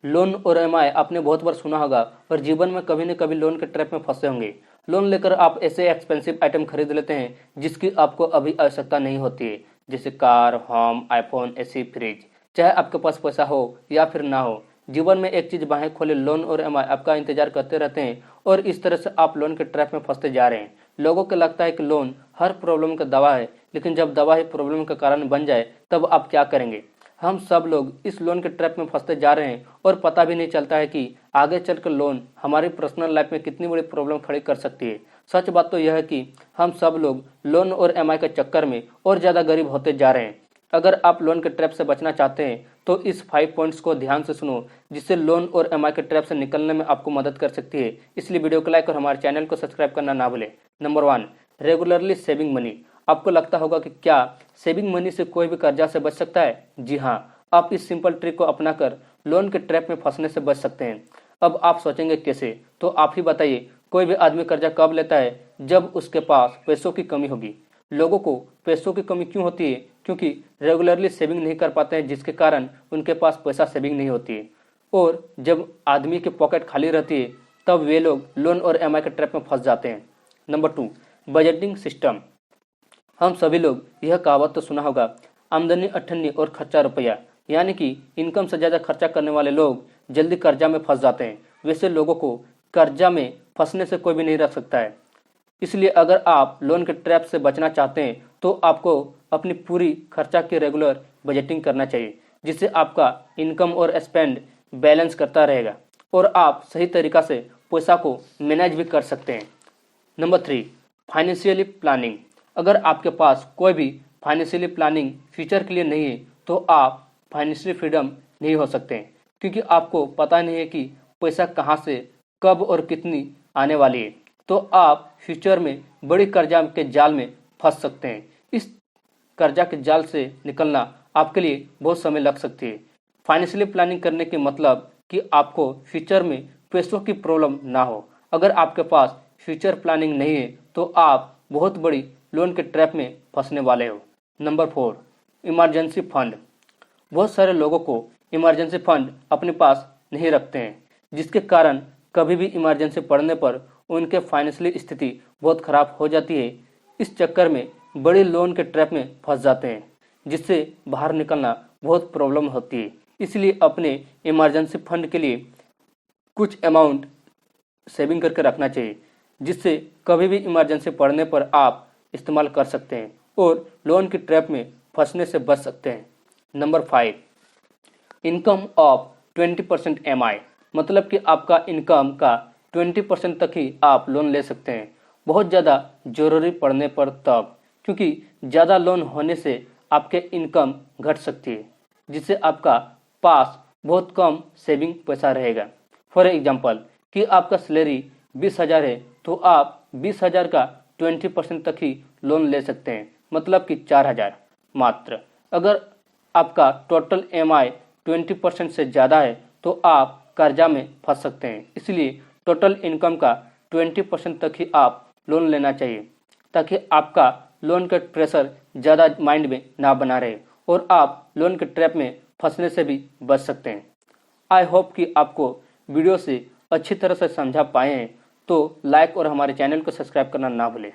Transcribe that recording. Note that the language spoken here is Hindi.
लोन और ईएमआई आपने बहुत बार सुना होगा और जीवन में कभी न कभी लोन के ट्रैप में फंसे होंगे। लोन लेकर आप ऐसे एक्सपेंसिव आइटम खरीद लेते हैं जिसकी आपको अभी आवश्यकता नहीं होती है, जैसे car, home, iPhone, AC, fridge. चाहे आपके पास पैसा हो या फिर ना हो, जीवन में एक चीज बाहें खोले लोन और ईएमआई आपका इंतजार करते रहते हैं और इस तरह से आप लोन के ट्रैप में फंसते जा रहे हैं। लोगों को लगता है कि लोन हर प्रॉब्लम का दवा है, लेकिन जब दवा ही प्रॉब्लम का कारण बन जाए तब आप क्या करेंगे? हम सब लोग इस लोन के ट्रैप में फंसते जा रहे हैं और पता भी नहीं चलता है कि आगे चलकर लोन हमारी पर्सनल लाइफ में कितनी बड़ी प्रॉब्लम खड़ी कर सकती है। सच बात तो यह है कि हम सब लोग लोन और ईएमआई के चक्कर में और ज़्यादा गरीब होते जा रहे हैं। अगर आप लोन के ट्रैप से बचना चाहते हैं तो इस 5 पॉइंट्स को ध्यान से सुनो, जिससे लोन और ईएमआई के ट्रैप से निकलने में आपको मदद कर सकती है। इसलिए वीडियो को लाइक और हमारे चैनल को सब्सक्राइब करना ना भूलें। Number 1, regularly saving money. आपको लगता होगा कि क्या सेविंग मनी से कोई भी कर्जा से बच सकता है? जी हाँ, आप इस सिंपल ट्रिक को अपनाकर लोन के ट्रैप में फंसने से बच सकते हैं। अब आप सोचेंगे कैसे? तो आप ही बताइए। कोई भी आदमी कर्जा कब लेता है? जब उसके पास पैसों की कमी होगी। लोगों को पैसों की कमी क्यों होती है? क्योंकि रेगुलरली सेविंग नहीं कर पाते हैं, जिसके कारण उनके पास पैसा सेविंग नहीं होती है। और जब आदमी की पॉकेट खाली रहती है तब वे लोग लोन और ईएमआई के ट्रैप में फंस जाते हैं। Number 2, budgeting system. हम सभी लोग यह कहावत तो सुना होगा, आमदनी अठन्नी और खर्चा रुपया। यानी कि इनकम से ज़्यादा खर्चा करने वाले लोग जल्दी कर्जा में फंस जाते हैं। वैसे लोगों को कर्जा में फंसने से कोई भी नहीं रख सकता है। इसलिए अगर आप लोन के ट्रैप से बचना चाहते हैं तो आपको अपनी पूरी खर्चा की रेगुलर बजटिंग करना चाहिए, जिससे आपका इनकम और स्पेंड बैलेंस करता रहेगा और आप सही तरीक़ा से पैसा को मैनेज भी कर सकते हैं। Number 3, financially planning. अगर आपके पास कोई भी फाइनेंशियली प्लानिंग फ्यूचर के लिए नहीं है तो आप फाइनेंशियली फ्रीडम नहीं हो सकते हैं, क्योंकि आपको पता नहीं है कि पैसा कहाँ से, कब और कितनी आने वाली है। तो आप फ्यूचर में बड़ी कर्जा के जाल में फंस सकते हैं। इस कर्जा के जाल से निकलना आपके लिए बहुत समय लग सकती है। फाइनेंशियली प्लानिंग करने के मतलब कि आपको फ्यूचर में पैसों की प्रॉब्लम ना हो। अगर आपके पास फ्यूचर प्लानिंग नहीं है तो आप बहुत बड़ी लोन के ट्रैप में फंसने वाले हो। Number 4, emergency fund. बहुत सारे लोगों को इमरजेंसी फंड अपने पास नहीं रखते हैं, जिसके कारण कभी भी इमरजेंसी पड़ने पर उनके फाइनेंशियली स्थिति बहुत खराब हो जाती है। इस चक्कर में बड़े लोन के ट्रैप में फंस जाते हैं, जिससे बाहर निकलना बहुत प्रॉब्लम होती है। इसलिए अपने इमरजेंसी फंड के लिए कुछ अमाउंट सेविंग करके रखना चाहिए, जिससे कभी भी इमरजेंसी पड़ने पर आप इस्तेमाल कर सकते हैं और लोन की ट्रैप में फंसने से बच सकते हैं। Number 5, income of 20% EMI. मतलब कि आपका इनकम का 20% तक ही आप लोन ले सकते हैं, बहुत ज़्यादा ज़रूरी पड़ने पर तब, क्योंकि ज़्यादा लोन होने से आपके इनकम घट सकती है, जिससे आपका पास बहुत कम सेविंग पैसा रहेगा। फॉर एग्जांपल कि आपका सैलरी 20,000 है तो आप 20,000 का 20% तक ही लोन ले सकते हैं, मतलब कि 4,000 मात्र। अगर आपका टोटल ईएमआई 20% से ज़्यादा है तो आप कर्जा में फंस सकते हैं। इसलिए टोटल इनकम का 20% तक ही आप लोन लेना चाहिए, ताकि आपका लोन का प्रेशर ज़्यादा माइंड में ना बना रहे और आप लोन के ट्रैप में फंसने से भी बच सकते हैं। आई होप कि आपको वीडियो से अच्छी तरह से समझा पाए हैं। तो लाइक और हमारे चैनल को सब्सक्राइब करना ना भूलें।